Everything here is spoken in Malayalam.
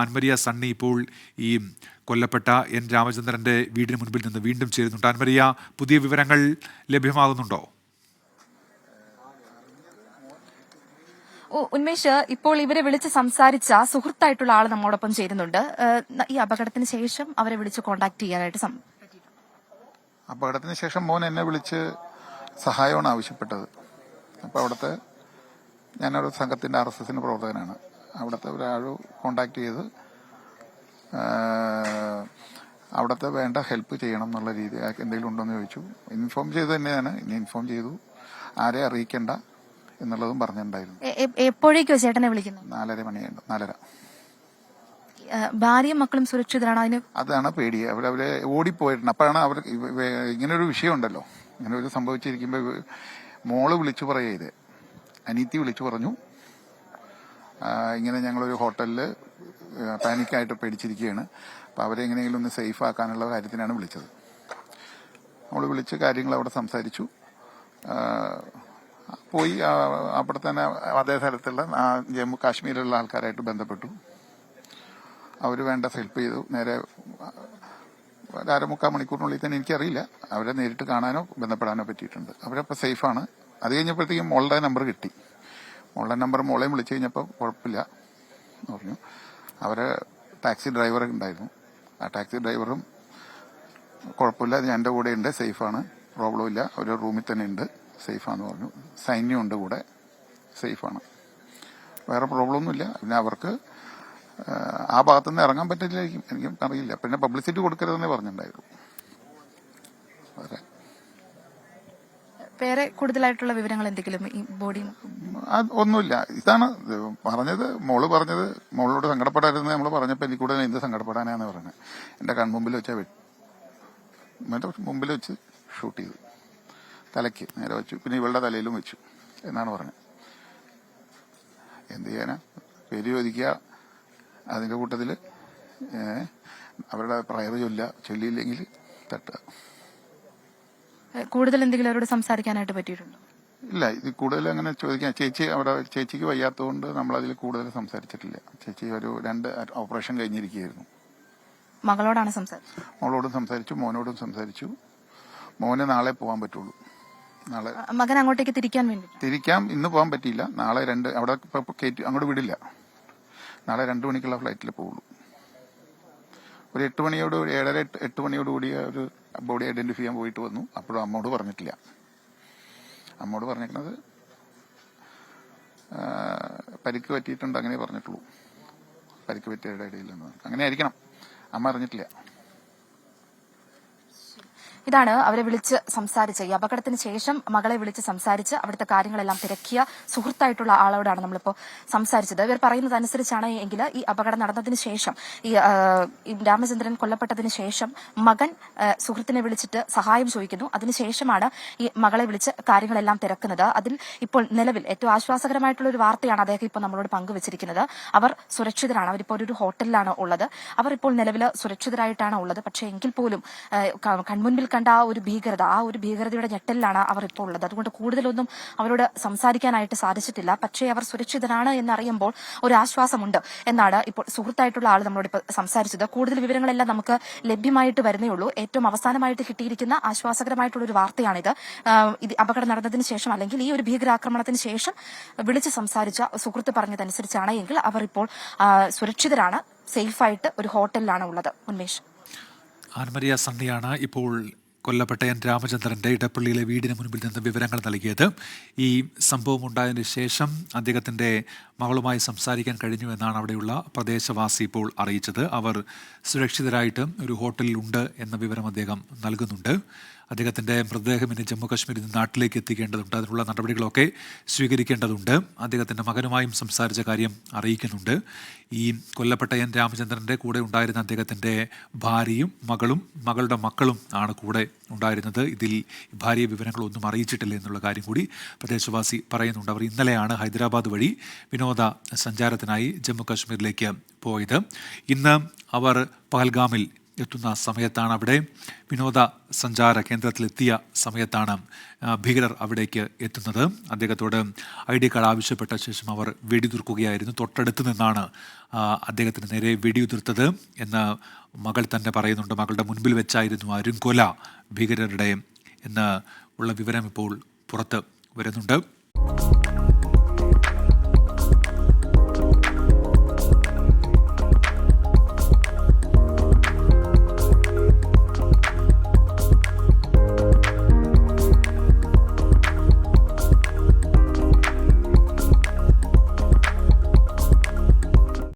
ആൻമരിയ സണ്ണി ഇപ്പോൾ ഈ കൊല്ലപ്പെട്ട എൻ രാമചന്ദ്രന്റെ വീടിന് മുൻപിൽ നിന്ന് വീണ്ടും ചേരുന്നുണ്ട്. ആൻമരിയ, പുതിയ വിവരങ്ങൾ ലഭ്യമാകുന്നുണ്ടോ? ഉന്മേഷ്, ഇപ്പോൾ ഇവരെ വിളിച്ച് സംസാരിച്ച സുഹൃത്തായിട്ടുള്ള ആൾ നമ്മോടൊപ്പം ചേരുന്നുണ്ട്. ഈ അപകടത്തിന് ശേഷം അവരെ വിളിച്ച് കോൺടാക്ട് ചെയ്യാനായിട്ട് അപകടത്തിന് ശേഷം മോൻ എന്നെ വിളിച്ച് സഹായമാണ് ആവശ്യപ്പെട്ടത്. അപ്പോൾ അവിടുത്തെ ഞാനൊരു സംഘത്തിന്റെ RSSന്റെ പ്രവർത്തകനാണ്. അവിടുത്തെ ഒരാൾ കോണ്ടാക്ട് ചെയ്ത് അവിടുത്തെ വേണ്ട ഹെൽപ്പ് ചെയ്യണം എന്നുള്ള രീതി എന്തെങ്കിലും ഉണ്ടോ എന്ന് ചോദിച്ചു. ഇൻഫോം ചെയ്ത് തന്നെയാണ്. ഇനി ഇൻഫോം ചെയ്തു, ആരെ അറിയിക്കണ്ട എന്നുള്ളതും പറഞ്ഞിട്ടുണ്ടായിരുന്നു. എപ്പോഴേക്കോ ചേട്ടനെ വിളിക്കുന്നത്? 4:30 മണിയുണ്ട്. 4:30. ഭാര്യയും മക്കളും സുരക്ഷിതരാണോ? അതാണ് പേടി. അവരെ ഓടിപ്പോയിട്ടുണ്ട്. അപ്പോഴാണ് അവർ ഇങ്ങനൊരു വിഷയം ഉണ്ടല്ലോ, ഇങ്ങനെ ഒരു സംഭവിച്ചിരിക്കുമ്പോൾ മോള് വിളിച്ചു പറയേ, അനീത്തി വിളിച്ചു പറഞ്ഞു, ഇങ്ങനെ ഞങ്ങളൊരു ഹോട്ടലിൽ പാനിക്കായിട്ട് പേടിച്ചിരിക്കുകയാണ്, അപ്പോൾ അവരെ എങ്ങനെയെങ്കിലും ഒന്ന് സേഫ് ആക്കാനുള്ള കാര്യത്തിനാണ് വിളിച്ചത്. നമ്മൾ വിളിച്ച് കാര്യങ്ങൾ അവിടെ സംസാരിച്ചു, പോയി അവിടെ തന്നെ അതേ സ്ഥലത്തുള്ള ജമ്മു കാശ്മീരിലുള്ള ആൾക്കാരായിട്ട് ബന്ധപ്പെട്ടു. അവർ വേണ്ട ഹെൽപ്പ് ചെയ്തു. നേരെ 1.25 മണിക്കൂറിനുള്ളിൽ തന്നെ, എനിക്കറിയില്ല, അവരെ നേരിട്ട് കാണാനോ ബന്ധപ്പെടാനോ പറ്റിയിട്ടുണ്ട്. അവരപ്പോൾ സേഫാണ്. അത് കഴിഞ്ഞപ്പോഴത്തേക്കും മോളുടെ നമ്പർ കിട്ടി. മോളുടെ നമ്പർ മോളെയും വിളിച്ചു കഴിഞ്ഞപ്പോൾ കുഴപ്പമില്ല എന്ന് പറഞ്ഞു. അവരെ ടാക്സി ഡ്രൈവർ ഉണ്ടായിരുന്നു. ആ ടാക്സി ഡ്രൈവറും കുഴപ്പമില്ല, ഞാൻ എൻ്റെ കൂടെ ഉണ്ട്, സേഫാണ്, പ്രോബ്ലം ഇല്ല, ഒരു റൂമിൽ തന്നെ ഉണ്ട്, സേഫാന്ന് പറഞ്ഞു. സൈന്യമുണ്ട് കൂടെ, സേഫാണ്, വേറെ പ്രോബ്ലം ഒന്നുമില്ല. പിന്നെ അവർക്ക് ആ ഭാഗത്തുനിന്ന് ഇറങ്ങാൻ പറ്റില്ലായിരിക്കും, എനിക്കും അറിയില്ല. പിന്നെ പബ്ലിസിറ്റി കൊടുക്കരുതെന്നേ പറഞ്ഞിട്ടുണ്ടായിരുന്നു. വേറെ കൂടുതലായിട്ടുള്ള വിവരങ്ങൾ എന്തെങ്കിലും ഈ ബോഡി? ഒന്നുമില്ല. ഇതാണ് പറഞ്ഞത്, മോള് പറഞ്ഞത്. മോളോട് സങ്കടപ്പെടാതിരുന്ന് നമ്മൾ പറഞ്ഞപ്പോൾ എനിക്ക് കൂടുതൽ എന്ത് സങ്കടപ്പെടാനാന്ന് പറഞ്ഞത്. എന്റെ കൺമുമ്പിൽ വെച്ചാൽ മുമ്പിൽ വെച്ച് ഷൂട്ട് ചെയ്തു, തലയ്ക്ക് നേരെ വെച്ചു, പിന്നെ ഇവളുടെ തലയിലും വെച്ചു എന്നാണ് പറഞ്ഞത്. എന്ത് ചെയ്യാനാ, പേര് ചോദിക്കുക, അതിന്റെ കൂട്ടത്തില് അവരുടെ പ്രയർ ചൊല്ലിയില്ലെങ്കിൽ തട്ടുക. കൂടുതൽ എന്തെങ്കിലും അവരോട് സംസാരിക്കാനായിട്ട് പറ്റിയിട്ടുണ്ടോ? ഇല്ല, ഇത് കൂടുതൽ അങ്ങനെ ചോദിക്കാൻ, ചേച്ചിക്ക് വയ്യാത്തതുകൊണ്ട് നമ്മളതിൽ കൂടുതൽ സംസാരിച്ചിട്ടില്ല. ചേച്ചി ഒരു 2 ഓപ്പറേഷൻ കഴിഞ്ഞിരിക്കുകയായിരുന്നു. മകളോടാണ് സംസാരിച്ചത്? മോളോടും സംസാരിച്ചു, മോനോടും സംസാരിച്ചു. മോന് നാളെ പോകാൻ പറ്റുള്ളൂ. നാളെ മകൻ അങ്ങോട്ടേക്ക് തിരിക്കാം. ഇന്ന് പോകാൻ പറ്റിയില്ല. നാളെ അവിടെ അങ്ങോട്ട് വിടില്ല. നാളെ 2 മണിക്കുള്ള ഫ്ലൈറ്റിൽ പോകുള്ളൂ. ഒരു 8 മണിയോട് 7:30 8 മണിയോടുകൂടി ഒരു ബോഡി ഐഡന്റിഫൈ ചെയ്യാൻ പോയിട്ട് വന്നു. അപ്പോഴും അമ്മോട് പറഞ്ഞിട്ടില്ല. അമ്മോട് പറഞ്ഞിരിക്കുന്നത് പരിക്ക് പറ്റിയിട്ടുണ്ട്, അങ്ങനെ പറഞ്ഞിട്ടുള്ളൂ. പരിക്ക് പറ്റിയവരുടെ ഇടയിലെന്ന് അങ്ങനെ ആയിരിക്കണം. അമ്മ അറിഞ്ഞിട്ടില്ല. ഇതാണ് അവരെ വിളിച്ച് സംസാരിച്ച്, ഈ അപകടത്തിന് ശേഷം മകളെ വിളിച്ച് സംസാരിച്ച് അവിടുത്തെ കാര്യങ്ങളെല്ലാം തിരക്കിയ സുഹൃത്തായിട്ടുള്ള ആളോടാണ് നമ്മളിപ്പോൾ സംസാരിച്ചത്. ഇവർ പറയുന്നത് അനുസരിച്ചാണ് എങ്കിൽ ഈ അപകടം നടന്നതിന് ശേഷം, ഈ രാമചന്ദ്രൻ കൊല്ലപ്പെട്ടതിന് ശേഷം മകൻ സുഹൃത്തിനെ വിളിച്ചിട്ട് സഹായം ചോദിക്കുന്നു. അതിനുശേഷമാണ് ഈ മകളെ വിളിച്ച് കാര്യങ്ങളെല്ലാം തിരക്കുന്നത്. അതിൽ ഇപ്പോൾ നിലവിൽ ഏറ്റവും ആശ്വാസകരമായിട്ടുള്ള ഒരു വാർത്തയാണ് അദ്ദേഹം ഇപ്പോൾ നമ്മളോട് പങ്കുവച്ചിരിക്കുന്നത്. അവർ സുരക്ഷിതരാണ്. അവരിപ്പോൾ ഒരു ഹോട്ടലിലാണ് ഉള്ളത്. അവർ ഇപ്പോൾ നിലവിൽ സുരക്ഷിതരായിട്ടാണ് ഉള്ളത്. പക്ഷേ എങ്കിൽ പോലും കൺമുൻപിൽ കണ്ട ആ ഒരു ഭീകരതയുടെ ഞെട്ടലിലാണ് അവർ ഇപ്പോൾ ഉള്ളത്. അതുകൊണ്ട് കൂടുതലൊന്നും അവരോട് സംസാരിക്കാനായിട്ട് സാധിച്ചിട്ടില്ല. പക്ഷേ അവർ സുരക്ഷിതരാണ് എന്നറിയുമ്പോൾ ഒരു ആശ്വാസമുണ്ട് എന്നാണ് ഇപ്പോൾ സുഹൃത്തായിട്ടുള്ള ആൾ നമ്മളോട് ഇപ്പോൾ സംസാരിച്ചത്. കൂടുതൽ വിവരങ്ങളെല്ലാം നമുക്ക് ലഭ്യമായിട്ട് വരുന്നേ ഉള്ളൂ. ഏറ്റവും അവസാനമായിട്ട് കിട്ടിയിരിക്കുന്ന ആശ്വാസകരമായിട്ടുള്ള ഒരു വാർത്തയാണിത്. ഇത് അപകടം നടന്നതിന് ശേഷം, അല്ലെങ്കിൽ ഈ ഒരു ഭീകരാക്രമണത്തിന് ശേഷം വിളിച്ച് സംസാരിച്ച സുഹൃത്ത് പറഞ്ഞതനുസരിച്ചാണ് എങ്കിൽ അവർ ഇപ്പോൾ സുരക്ഷിതരാണ്, സേഫായിട്ട് ഒരു ഹോട്ടലിലാണ് ഉള്ളത്. ഉന്മേഷ്, ആൻമരിയ സണ്ണിയാണ് ഇപ്പോൾ കൊല്ലപ്പെട്ട എൻ രാമചന്ദ്രന്റെ ഇടപ്പള്ളിയിലെ വീടിന് മുൻപിൽ നിന്ന് വിവരങ്ങൾ നൽകിയത്. ഈ സംഭവം ഉണ്ടായതിനു ശേഷം അദ്ദേഹത്തിന്റെ മകളുമായി സംസാരിക്കാൻ കഴിഞ്ഞു എന്നാണ് അവിടെയുള്ള പ്രദേശവാസി ഇപ്പോൾ അറിയിച്ചത്. അവർ സുരക്ഷിതരായിട്ട് ഒരു ഹോട്ടലിൽ ഉണ്ട് എന്ന വിവരം അദ്ദേഹം നൽകുന്നുണ്ട്. അദ്ദേഹത്തിൻ്റെ മൃതദേഹം ഇനി ജമ്മു കാശ്മീരിൽ നിന്ന് നാട്ടിലേക്ക് എത്തിക്കേണ്ടതുണ്ട്. അതിനുള്ള നടപടികളൊക്കെ സ്വീകരിക്കേണ്ടതുണ്ട്. അദ്ദേഹത്തിൻ്റെ മകനുമായും സംസാരിച്ച കാര്യം അറിയിക്കുന്നുണ്ട്. ഈ കൊല്ലപ്പെട്ട എൻ രാമചന്ദ്രൻ്റെ കൂടെ ഉണ്ടായിരുന്ന അദ്ദേഹത്തിൻ്റെ ഭാര്യയും മകളുടെ മക്കളും ആണ് കൂടെ ഉണ്ടായിരുന്നത്. ഇതിൽ ഭാര്യ വിവരങ്ങളൊന്നും അറിയിച്ചിട്ടില്ല എന്നുള്ള കാര്യം കൂടി പ്രദേശവാസി പറയുന്നുണ്ട്. അവർ ഇന്നലെയാണ് ഹൈദരാബാദ് വഴി വിനോദ സഞ്ചാരത്തിനായി ജമ്മു കാശ്മീരിലേക്ക് പോയത്. ഇന്ന് അവർ പഹൽഗാമിൽ എത്തുന്ന സമയത്താണ്, അവിടെ വിനോദസഞ്ചാര കേന്ദ്രത്തിലെത്തിയ സമയത്താണ് ഭീകരർ അവിടേക്ക് എത്തുന്നത്. അദ്ദേഹത്തോട് ID കാർഡ് ആവശ്യപ്പെട്ട ശേഷം അവർ വെടിയുതിർക്കുകയായിരുന്നു. തൊട്ടടുത്ത് നിന്നാണ് അദ്ദേഹത്തിന് നേരെ വെടിയുതിർത്തത് എന്ന് മകൾ തന്നെ പറയുന്നുണ്ട്. മകളുടെ മുൻപിൽ വെച്ചായിരുന്നു അരുംകൊല ഭീകരരുടെ എന്ന് ഉള്ള വിവരം ഇപ്പോൾ പുറത്ത് വരുന്നുണ്ട്.